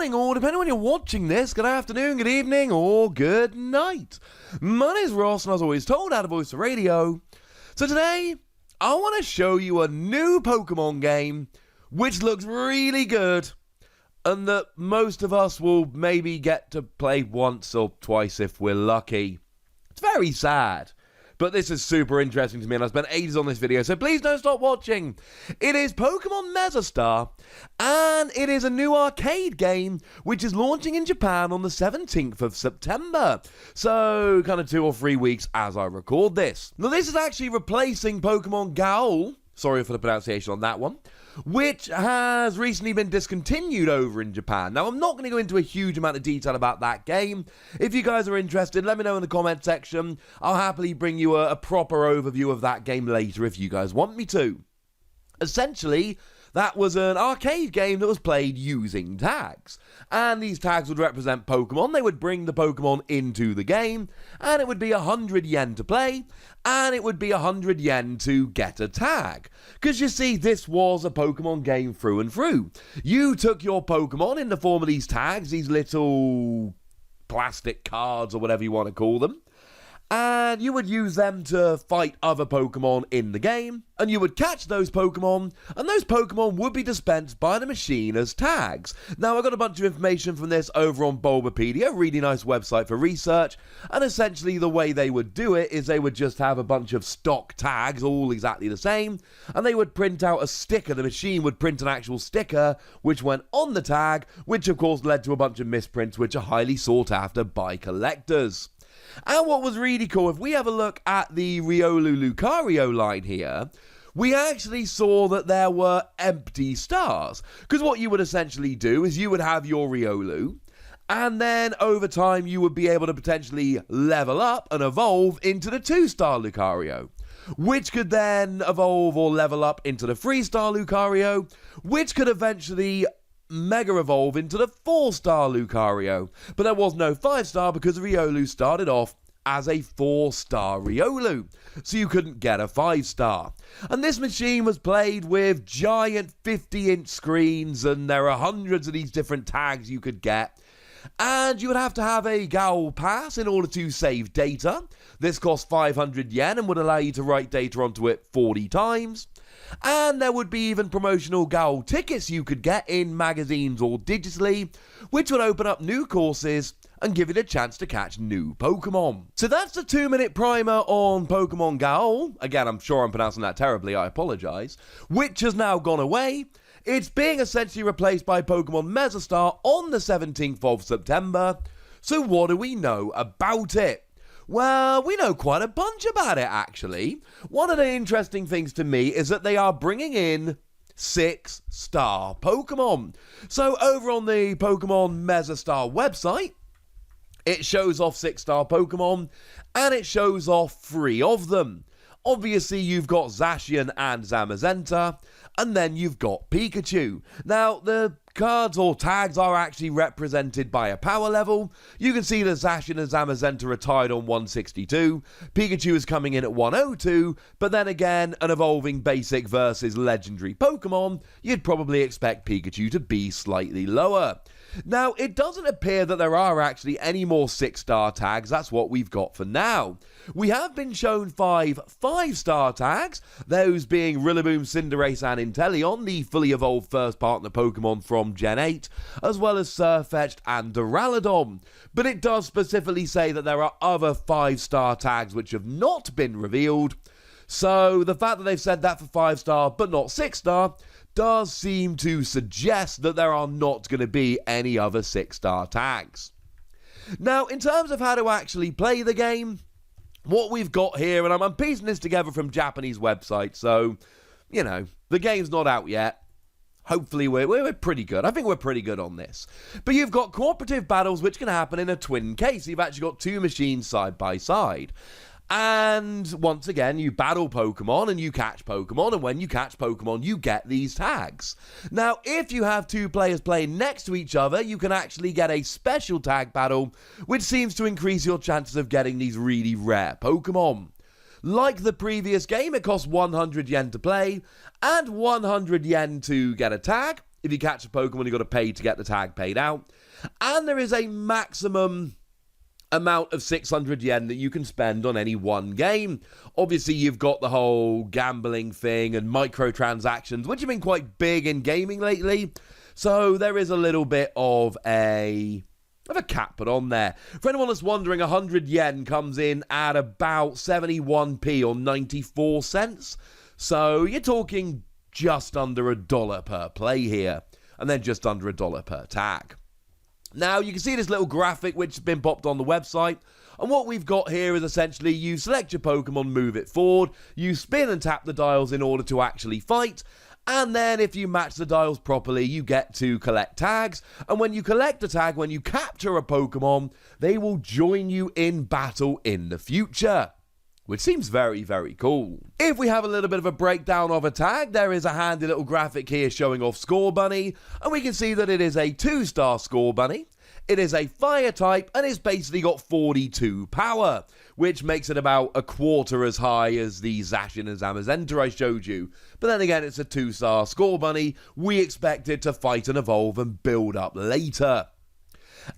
morning, or depending on when you're watching this, good afternoon, good evening, or good night. My name's Ross, and as always told, out of Voice of Radio. So today, I want to show you a new Pokemon game, which looks really good, and that most of us will maybe get to play once or twice if we're lucky. It's very sad. But this is super interesting to me, and I've spent ages on this video, so please don't stop watching. It is Pokémon Mezzastar, and it is a new arcade game, which is launching in Japan on the 17th of September. So, kind of 2 or 3 weeks as I record this. Now, this is actually replacing Pokémon Ga-Ole, sorry for the pronunciation on that one, which has recently been discontinued over in Japan. Now, I'm not going to go into a huge amount of detail about that game. If you guys are interested, let me know in the comment section. I'll happily bring you a proper overview of that game later if you guys want me to. Essentially, that was an arcade game that was played using tags. And these tags would represent Pokemon. They would bring the Pokemon into the game. And it would be 100 yen to play. And it would be 100 yen to get a tag. Because you see, this was a Pokemon game through and through. You took your Pokemon in the form of these tags, these little plastic cards or whatever you want to call them. And you would use them to fight other Pokemon in the game, and you would catch those Pokemon, and those Pokemon would be dispensed by the machine as tags. Now, I got a bunch of information from this over on Bulbapedia, a really nice website for research, and essentially the way they would do it is they would just have a bunch of stock tags, all exactly the same, and they would print out a sticker. The machine would print an actual sticker, which went on the tag, which of course led to a bunch of misprints, which are highly sought after by collectors. And what was really cool, if we have a look at the Riolu Lucario line here, we actually saw that there were empty stars. Because what you would essentially do is you would have your Riolu, and then over time you would be able to potentially level up and evolve into the 2-star Lucario, which could then evolve or level up into the 3-star Lucario, which could eventually Mega Evolve into the 4-star Lucario, but there was no 5-star because Riolu started off as a 4-star Riolu, so you couldn't get a 5-star. And this machine was played with giant 50-inch screens, and there are hundreds of these different tags you could get. And you would have to have a Ga-Ole pass in order to save data. This cost 500 yen and would allow you to write data onto it 40 times. And there would be even promotional Ga-Ole tickets you could get in magazines or digitally, which would open up new courses and give you the chance to catch new Pokemon. So that's the 2-minute primer on Pokemon Ga-Ole. Again, I'm sure I'm pronouncing that terribly, I apologise. Which has now gone away. It's being essentially replaced by Pokemon Mezastar on the 17th of September. So what do we know about it? Well, we know quite a bunch about it, actually. One of the interesting things to me is that they are bringing in 6-star Pokemon. So over on the Pokemon Mezzastar website, it shows off 6-star Pokemon, and it shows off 3 of them. Obviously, you've got Zacian and Zamazenta, and then you've got Pikachu. Now, the cards or tags are actually represented by a power level. You can see that Zacian and Zamazenta are tied on 162. Pikachu is coming in at 102, but then again, an evolving basic versus legendary Pokemon, you'd probably expect Pikachu to be slightly lower. Now, it doesn't appear that there are actually any more 6-star tags. That's what we've got for now. We have been shown 5 5-star tags, those being Rillaboom, Cinderace and Inteleon, the fully evolved first partner Pokemon from Gen 8, as well as Sirfetch'd and Duraludon. But it does specifically say that there are other 5-star tags which have not been revealed. So the fact that they've said that for 5-star but not 6-star does seem to suggest that there are not going to be any other 6-star tags. Now, in terms of how to actually play the game, what we've got here, and I'm piecing this together from Japanese websites, so, you know, the game's not out yet. Hopefully we're pretty good. I think we're pretty good on this. But you've got cooperative battles which can happen in a twin case. You've actually got 2 machines side by side. And once again, you battle Pokemon and you catch Pokemon, and when you catch Pokemon, you get these tags. Now, if you have 2 players playing next to each other, you can actually get a special tag battle, which seems to increase your chances of getting these really rare Pokemon. Like the previous game, it costs 100 yen to play, and 100 yen to get a tag. if you catch a Pokemon, you've got to pay to get the tag paid out. And there is a maximum amount of 600 yen that you can spend on any one game. Obviously, you've got the whole gambling thing and microtransactions, which have been quite big in gaming lately. So there is a little bit of a cap put on there. For anyone that's wondering, 100 yen comes in at about 71p or 94 cents. So you're talking just under $1 per play here, and then just under $1 per tag. Now, you can see this little graphic which has been popped on the website, and what we've got here is essentially you select your Pokemon, move it forward, you spin and tap the dials in order to actually fight, and then if you match the dials properly, you get to collect tags, and when you collect a tag, when you capture a Pokemon, they will join you in battle in the future. Which seems very, very cool. If we have a little bit of a breakdown of a tag, there is a handy little graphic here showing off Score Bunny, and we can see that it is a 2-star Score Bunny. It is a fire type, and it's basically got 42 power, which makes it about a quarter as high as the Zacian and Zamazenta I showed you. But then again, it's a 2-star Score Bunny. We expect it to fight and evolve and build up later.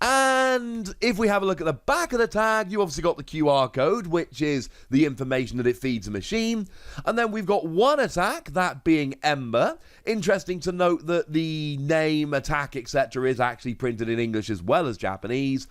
And if we have a look at the back of the tag, you obviously got the QR code, which is the information that it feeds a machine. And then we've got one attack, that being Ember. Interesting to note that the name, attack, etc. is actually printed in English as well as Japanese.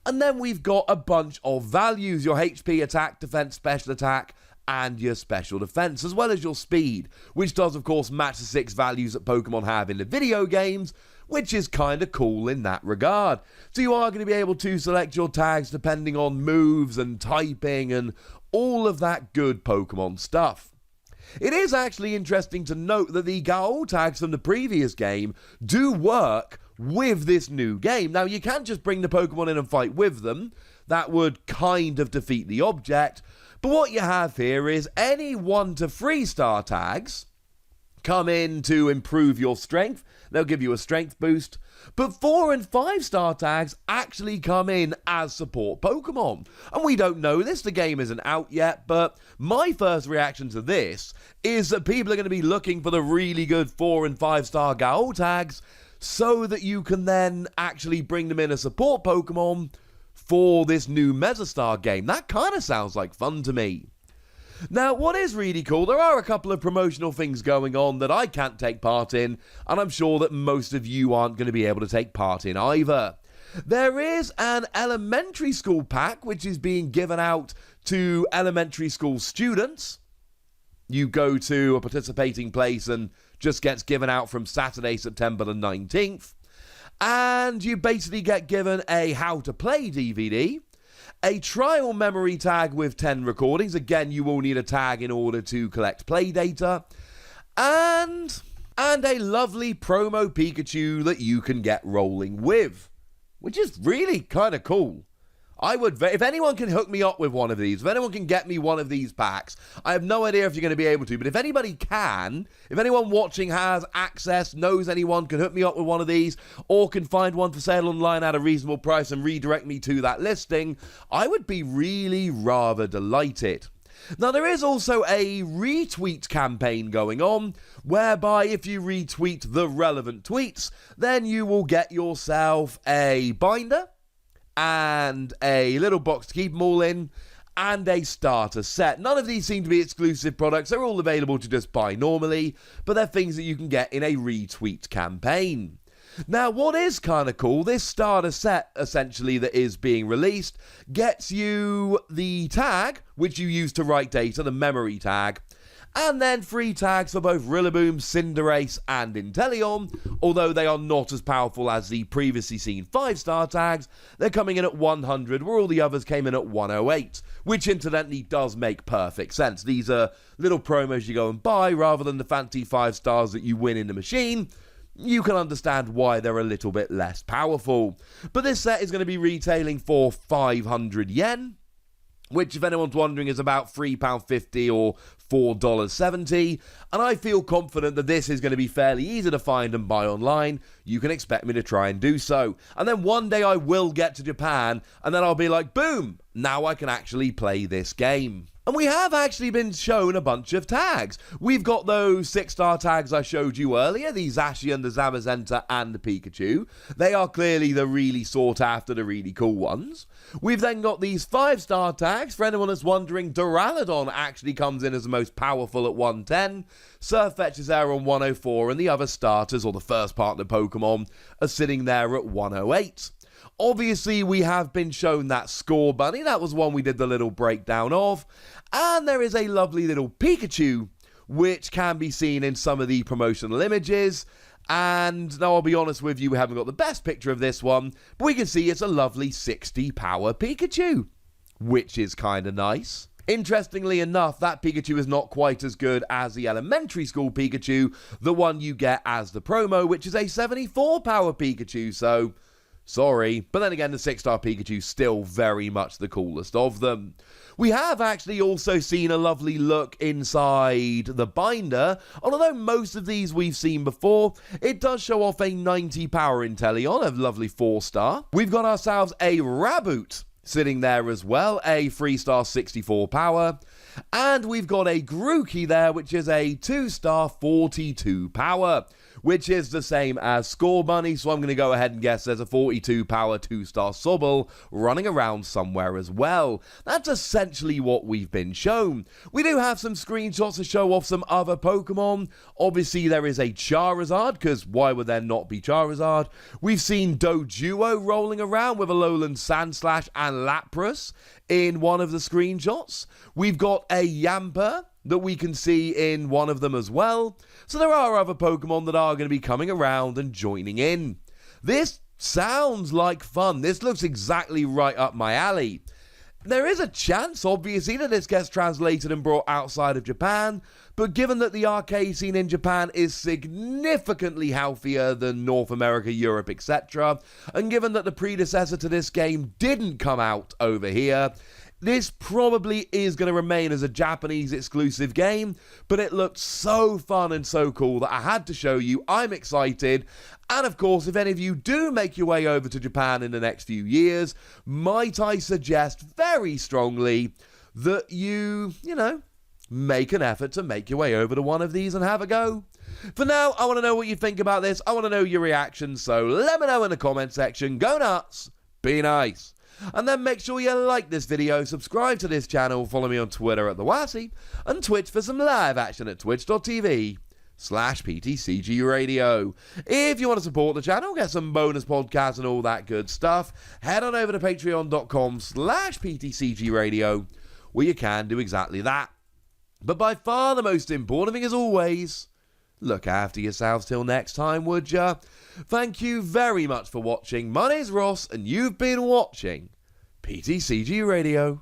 And then we've got a bunch of values, your HP, attack, defense, special attack, and your special defense, as well as your speed, which does of course match the 6 values that Pokemon have in the video games, which is kind of cool in that regard. So you are going to be able to select your tags depending on moves and typing and all of that good Pokemon stuff. It is actually interesting to note that the Ga-Ole tags from the previous game do work with this new game. Now, you can't just bring the Pokemon in and fight with them. That would kind of defeat the object. But what you have here is any 1 to 3 star tags come in to improve your strength. They'll give you a strength boost. But 4 and 5 star tags actually come in as support Pokemon. And we don't know this, the game isn't out yet, but my first reaction to this is that people are going to be looking for the really good 4 and 5 star Ga-Ole tags so that you can then actually bring them in as support Pokemon for this new Mezzastar game. That kind of sounds like fun to me. Now, what is really cool, there are a couple of promotional things going on that I can't take part in, and I'm sure that most of you aren't going to be able to take part in either. There is an elementary school pack which is being given out to elementary school students. You go to a participating place and just gets given out from Saturday, September the 19th. And you basically get given a How to Play DVD, a trial memory tag with 10 recordings. Again, you will need a tag in order to collect play data. And a lovely promo Pikachu that you can get rolling with, which is really kind of cool. If anyone can hook me up with one of these, if anyone can get me one of these packs, I have no idea if you're going to be able to, but if anybody can, if anyone watching has access, knows anyone, can hook me up with one of these, or can find one for sale online at a reasonable price and redirect me to that listing, I would be really rather delighted. Now, there is also a retweet campaign going on, whereby if you retweet the relevant tweets, then you will get yourself a binder, and a little box to keep them all in, and a starter set. None of these seem to be exclusive products. They're all available to just buy normally, but they're things that you can get in a retweet campaign. Now, what is kind of cool, this starter set, essentially, that is being released, gets you the tag, which you use to write data, the memory tag, and then 3 tags for both Rillaboom, Cinderace, and Inteleon. Although they are not as powerful as the previously seen 5-star tags, they're coming in at 100, where all the others came in at 108, which incidentally does make perfect sense. These are little promos you go and buy, rather than the fancy 5 stars that you win in the machine. You can understand why they're a little bit less powerful. But this set is going to be retailing for 500 yen, which, if anyone's wondering, is about £3.50 or $4.70, and I feel confident that this is going to be fairly easy to find and buy online. You can expect me to try and do so. And then one day I will get to Japan, and then I'll be like, boom, now I can actually play this game. And we have actually been shown a bunch of tags. We've got those 6-star tags I showed you earlier, the Zacian, the Zamazenta, and the Pikachu. They are clearly the really sought after, the really cool ones. We've then got these 5-star tags. For anyone that's wondering, Duraludon actually comes in as the most powerful at 110. Surfetch is there on 104, and the other starters, or the first partner Pokemon, are sitting there at 108. Obviously, we have been shown that Score Bunny. That was one we did the little breakdown of. And there is a lovely little Pikachu, which can be seen in some of the promotional images. And now I'll be honest with you, we haven't got the best picture of this one, but we can see it's a lovely 60 power Pikachu, which is kind of nice. Interestingly enough, that Pikachu is not quite as good as the elementary school Pikachu, the one you get as the promo, which is a 74 power Pikachu, so sorry. But then again, the 6-star Pikachu still very much the coolest of them. We have actually also seen a lovely look inside the binder. Although most of these we've seen before, it does show off a 90 power Inteleon, a lovely 4-star. We've got ourselves a Raboot sitting there as well, a 3-star 64 power. And we've got a Grookey there, which is a 2-star 42 power, which is the same as Score Bunny, so I'm going to go ahead and guess there's a 42 power 2-star Sobble running around somewhere as well. That's essentially what we've been shown. We do have some screenshots to show off some other Pokemon. Obviously, there is a Charizard, because why would there not be Charizard? We've seen Doduo rolling around with a Alolan Sandslash and Lapras in one of the screenshots. We've got a Yamper that we can see in one of them as well. So there are other Pokemon that are going to be coming around and joining in. This sounds like fun. This looks exactly right up my alley. There is a chance, obviously, that this gets translated and brought outside of Japan, but given that the arcade scene in Japan is significantly healthier than North America, Europe, etc., and given that the predecessor to this game didn't come out over here, this probably is going to remain as a Japanese exclusive game, but it looked so fun and so cool that I had to show you. I'm excited. And of course, if any of you do make your way over to Japan in the next few years, might I suggest very strongly that you make an effort to make your way over to one of these and have a go. For now, I want to know what you think about this. I want to know your reactions, so let me know in the comment section. Go nuts, be nice. And then make sure you like this video, subscribe to this channel, follow me on Twitter at TheWassy, and Twitch for some live action at twitch.tv/PTCGRadio. If you want to support the channel, get some bonus podcasts and all that good stuff, head on over to patreon.com/PTCGRadio, where you can do exactly that. But by far the most important thing, as always, look after yourselves till next time, would ya? Thank you very much for watching. My name's Ross, and you've been watching PTCG Radio.